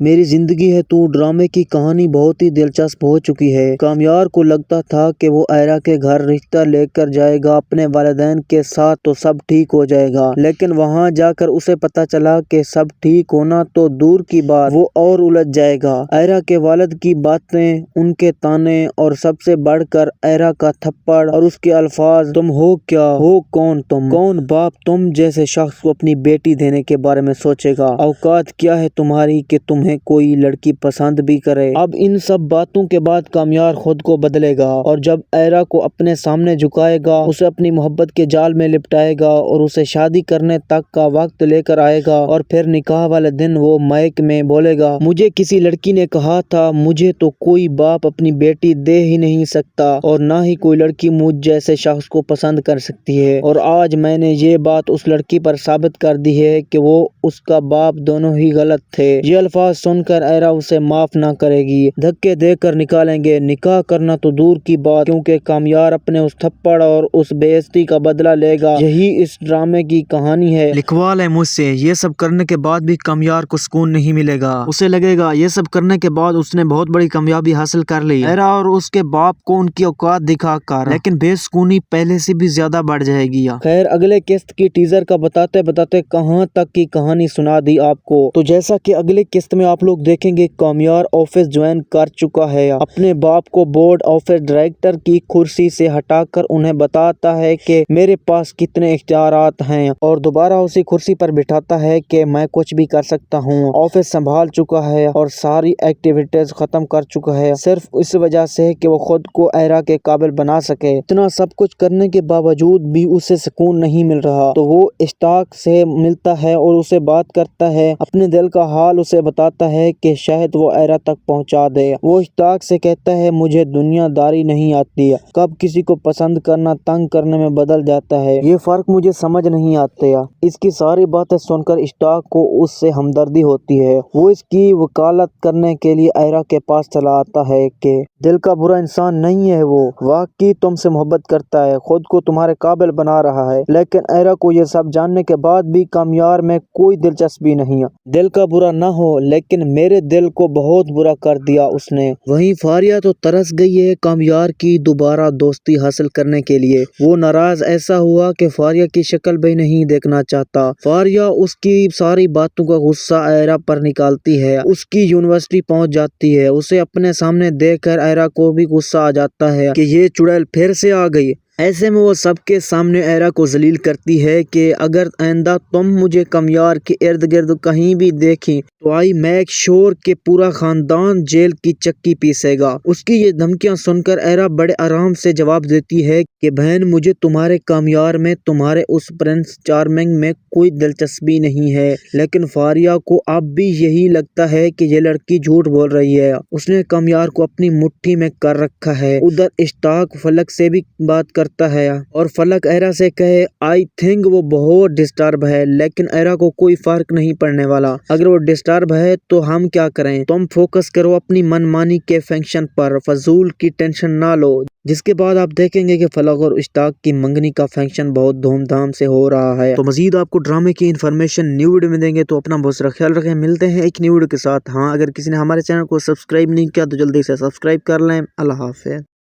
मेरी जिंदगी है तू ड्रामे की कहानी बहुत ही दिलचस्प हो चुकी है। कामयार को लगता था कि वो आयरा के घर रिश्ता लेकर जाएगा अपने वालिदैन के साथ तो सब ठीक हो जाएगा, लेकिन वहाँ जाकर उसे पता चला कि सब ठीक होना तो दूर की बात, वो और उलझ जाएगा। आयरा के वालिद की बातें, उनके ताने और सबसे बढ़कर आयरा का थप्पड़ और उसके अल्फाज, तुम हो क्या, हो कौन तुम, कौन बाप तुम जैसे शख्स को अपनी बेटी देने के बारे में सोचेगा, औकात क्या है तुम्हारी कि तुम्हें कोई लड़की पसंद भी करे। अब इन सब बातों के बाद कामयार खुद को बदलेगा और जब आयरा को अपने सामने झुकाएगा, उसे अपनी मोहब्बत के जाल में लिपटाएगा और उसे शादी करने तक का वक्त लेकर आएगा और फिर निकाह वाले दिन वो माइक में बोलेगा, मुझे किसी लड़की ने कहा था मुझे तो कोई बाप अपनी बेटी दे ही नहीं सकता और ना ही कोई लड़की मुझ जैसे शख्स को पसंद कर सकती है, और आज मैंने ये बात उस लड़की पर साबित कर दी है कि वो उसका बाप दोनों ही गलत थे। ये अल्फाज सुनकर आयरा उसे माफ ना करेगी, धक्के देकर निकालेंगे, निकाह करना तो दूर की बात, क्योंकि कामयार अपने उस थप्पड़ और उस बेइज्जती का बदला लेगा। यही इस ड्रामे की कहानी है। लिखवा ले मुझसे। ये सब करने के बाद भी कामयार को सुकून नहीं मिलेगा। उसे लगेगा ये सब करने के बाद उसने बहुत बड़ी कामयाबी हासिल कर ली, आयरा और उसके बाप को उनकी औकात दिखाकर, लेकिन बेसुकूनी पहले से भी ज्यादा बढ़ जाएगी। खैर, अगले किस्त की टीजर का बताते बताते कहां तक की कहानी सुना दी आपको। तो जैसा कि अगली किस्त में आप लोग देखेंगे, कामयार ऑफिस ज्वाइन कर चुका है। अपने बाप को बोर्ड ऑफिस डायरेक्टर की कुर्सी से हटाकर उन्हें बताता है कि मेरे पास कितने इख्तियारात हैं और दोबारा उसी कुर्सी पर बिठाता है कि मैं कुछ भी कर सकता हूँ। ऑफिस संभाल चुका है और सारी एक्टिविटीज खत्म कर चुका है, सिर्फ इस वजह से कि वो खुद को आयरा के काबिल बना सके। इतना सब कुछ करने के बावजूद भी उसे सुकून नहीं मिल रहा, तो वो इश्ताक से मिलता है और उसे बात करता है, अपने दिल का हाल उसे बताता है कि शायद वो आयरा तक पहुंचा दे। वो इश्ताक से कहता है, मुझे दुनियादारी नहीं आती है, कब किसी को पसंद करना तंग करने में बदल जाता है, ये फर्क मुझे समझ नहीं आते। इसकी सारी बातें सुनकर इश्ताक को उससे हमदर्दी होती है। वो इसकी वकालत करने के लिए आयरा के पास चला आता है कि दिल का बुरा इंसान नहीं है, वो वाकई तुमसे मोहब्बत करता है, खुद को तुम्हारे काबिल बना रहा है। लेकिन आयरा को ये सब जानने के बाद भी कामयार में कोई दिलचस्पी नहीं है। दिल का बुरा ना हो, लेकिन मेरे दिल को बहुत बुरा कर दिया उसने। वहीं फारिया तो तरस गई है कामयार की दोबारा दोस्ती हासिल करने के लिए। वो नाराज ऐसा हुआ कि फारिया की शक्ल भी नहीं देखना चाहता। फारिया उसकी सारी बातों का गुस्सा आयरा पर निकालती है, उसकी यूनिवर्सिटी पहुंच जाती है। उसे अपने सामने देखकर आयरा को भी गुस्सा आ जाता है कि ये चुड़ैल फिर से आ गई। ऐसे में वो सबके सामने आयरा को जलील करती है कि अगर आइंदा तुम मुझे कामयार के इर्द गिर्द कहीं भी देखी तो आई मेक श्योर के पूरा खानदान जेल की चक्की पीसेगा। उसकी ये धमकियां सुनकर आयरा बड़े आराम से जवाब देती है कि बहन, मुझे तुम्हारे कामयार में, तुम्हारे उस प्रिंस चार्मिंग में कोई दिलचस्पी नहीं है। लेकिन फारिया को अब भी यही लगता है कि ये लड़की झूठ बोल रही है, उसने कामयार को अपनी मुट्ठी में कर रखा है। उधर इश्ताक फलक से भी बात करता है और फलक आयरा से कहे, आई थिंक वो बहुत डिस्टर्ब है, लेकिन आयरा को कोई फर्क नहीं पड़ने वाला। अगर वो डिस्टर्ब है तो हम क्या करें, तुम फोकस करो अपनी मनमानी के फंक्शन पर, फजूल की टेंशन ना लो। जिसके बाद आप देखेंगे कि फलक और इश्ताक की मंगनी का फंक्शन बहुत धूमधाम से हो रहा है। तो मजीद आपको ड्रामे की इन्फॉर्मेशन न्यू वीडियो में देंगे, तो अपना बहुत सारा ख्याल रखें। मिलते हैं एक न्यू वीडियो के साथ। हाँ, अगर किसी ने हमारे चैनल को सब्सक्राइब नहीं किया तो जल्दी से सब्सक्राइब कर लें। अल्लाह हाफ़िज़।